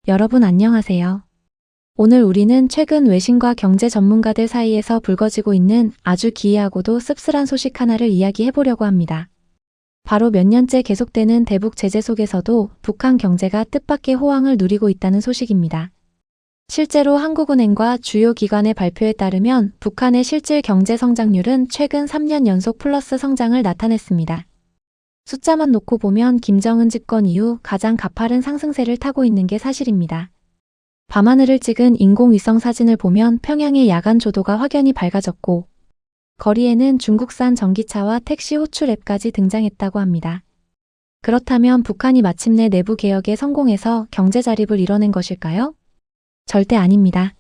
여러분 안녕하세요. 오늘 우리는 최근 외신과 경제 전문가들 사이에서 불거지고 있는 아주 기이하고도 씁쓸한 소식 하나를 이야기해 보려고 합니다. 바로 몇 년째 계속되는 대북 제재 속에서도 북한 경제가 뜻밖의 호황을 누리고 있다는 소식입니다. 실제로 한국은행과 주요 기관의 발표에 따르면 북한의 실질 경제 성장률은 최근 3년 연속 플러스 성장을 나타냈습니다. 숫자만 놓고 보면 김정은 집권 이후 가장 가파른 상승세를 타고 있는 게 사실입니다. 밤하늘을 찍은 인공위성 사진을 보면 평양의 야간 조도가 확연히 밝아졌고 거리에는 중국산 전기차와 택시 호출 앱까지 등장했다고 합니다. 그렇다면 북한이 마침내 내부 개혁에 성공해서 경제 자립을 이뤄낸 것일까요? 절대 아닙니다.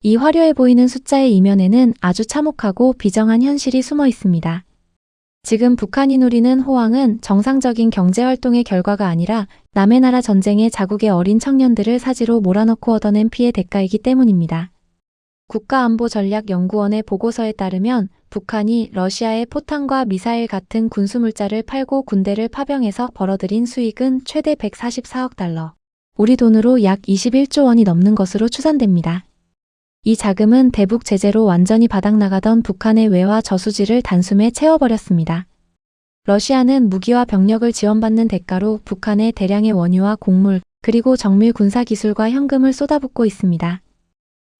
이 화려해 보이는 숫자의 이면에는 아주 참혹하고 비정한 현실이 숨어 있습니다. 지금 북한이 누리는 호황은 정상적인 경제활동의 결과가 아니라 남의 나라 전쟁에 자국의 어린 청년들을 사지로 몰아넣고 얻어낸 피해 대가이기 때문입니다. 국가안보전략연구원의 보고서에 따르면 북한이 러시아에 포탄과 미사일 같은 군수물자를 팔고 군대를 파병해서 벌어들인 수익은 최대 144억 달러, 우리 돈으로 약 21조 원이 넘는 것으로 추산됩니다. 이 자금은 대북 제재로 완전히 바닥나가던 북한의 외화 저수지를 단숨에 채워버렸습니다. 러시아는 무기와 병력을 지원받는 대가로 북한에 대량의 원유와 곡물, 그리고 정밀 군사기술과 현금을 쏟아붓고 있습니다.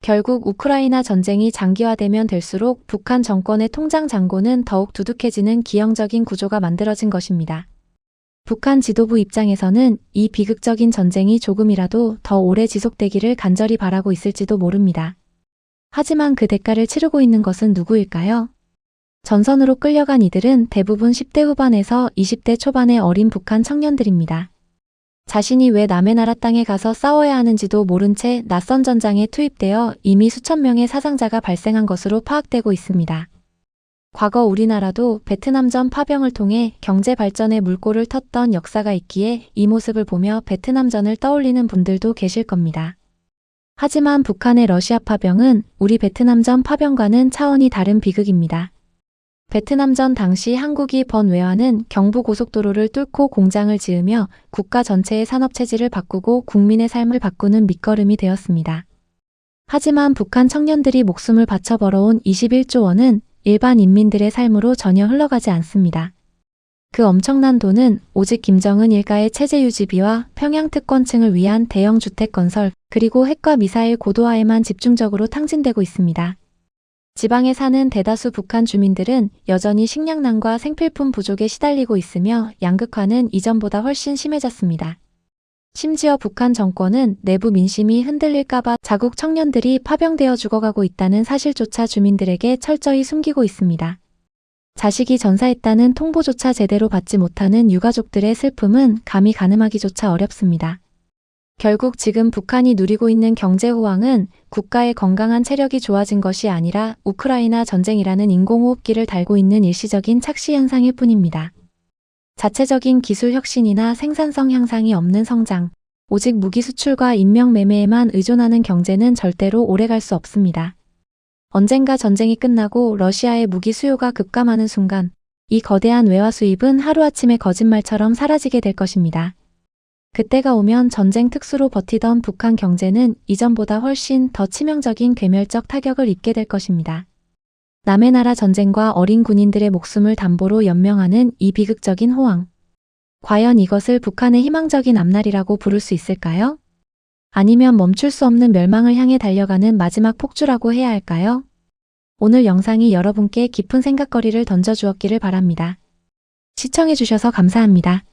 결국 우크라이나 전쟁이 장기화되면 될수록 북한 정권의 통장 잔고는 더욱 두둑해지는 기형적인 구조가 만들어진 것입니다. 북한 지도부 입장에서는 이 비극적인 전쟁이 조금이라도 더 오래 지속되기를 간절히 바라고 있을지도 모릅니다. 하지만 그 대가를 치르고 있는 것은 누구일까요? 전선으로 끌려간 이들은 대부분 10대 후반에서 20대 초반의 어린 북한 청년들입니다. 자신이 왜 남의 나라 땅에 가서 싸워야 하는지도 모른 채 낯선 전장에 투입되어 이미 수천 명의 사상자가 발생한 것으로 파악되고 있습니다. 과거 우리나라도 베트남전 파병을 통해 경제 발전의 물꼬를 텄던 역사가 있기에 이 모습을 보며 베트남전을 떠올리는 분들도 계실 겁니다. 하지만 북한의 러시아 파병은 우리 베트남전 파병과는 차원이 다른 비극입니다. 베트남전 당시 한국이 번 외화는 경부고속도로를 뚫고 공장을 지으며 국가 전체의 산업체질을 바꾸고 국민의 삶을 바꾸는 밑거름이 되었습니다. 하지만 북한 청년들이 목숨을 바쳐 벌어온 21조 원은 일반 인민들의 삶으로 전혀 흘러가지 않습니다. 그 엄청난 돈은 오직 김정은 일가의 체제 유지비와 평양 특권층을 위한 대형 주택 건설, 그리고 핵과 미사일 고도화에만 집중적으로 탕진되고 있습니다. 지방에 사는 대다수 북한 주민들은 여전히 식량난과 생필품 부족에 시달리고 있으며 양극화는 이전보다 훨씬 심해졌습니다. 심지어 북한 정권은 내부 민심이 흔들릴까봐 자국 청년들이 파병되어 죽어가고 있다는 사실조차 주민들에게 철저히 숨기고 있습니다. 자식이 전사했다는 통보조차 제대로 받지 못하는 유가족들의 슬픔은 감히 가늠하기조차 어렵습니다. 결국 지금 북한이 누리고 있는 경제 호황은 국가의 건강한 체력이 좋아진 것이 아니라 우크라이나 전쟁이라는 인공호흡기를 달고 있는 일시적인 착시 현상일 뿐입니다. 자체적인 기술 혁신이나 생산성 향상이 없는 성장, 오직 무기 수출과 인명 매매에만 의존하는 경제는 절대로 오래갈 수 없습니다. 언젠가 전쟁이 끝나고 러시아의 무기 수요가 급감하는 순간 이 거대한 외화 수입은 하루아침에 거짓말처럼 사라지게 될 것입니다. 그때가 오면 전쟁 특수로 버티던 북한 경제는 이전보다 훨씬 더 치명적인 괴멸적 타격을 입게 될 것입니다. 남의 나라 전쟁과 어린 군인들의 목숨을 담보로 연명하는 이 비극적인 호황. 과연 이것을 북한의 희망적인 앞날이라고 부를 수 있을까요? 아니면 멈출 수 없는 멸망을 향해 달려가는 마지막 폭주라고 해야 할까요? 오늘 영상이 여러분께 깊은 생각거리를 던져주었기를 바랍니다. 시청해주셔서 감사합니다.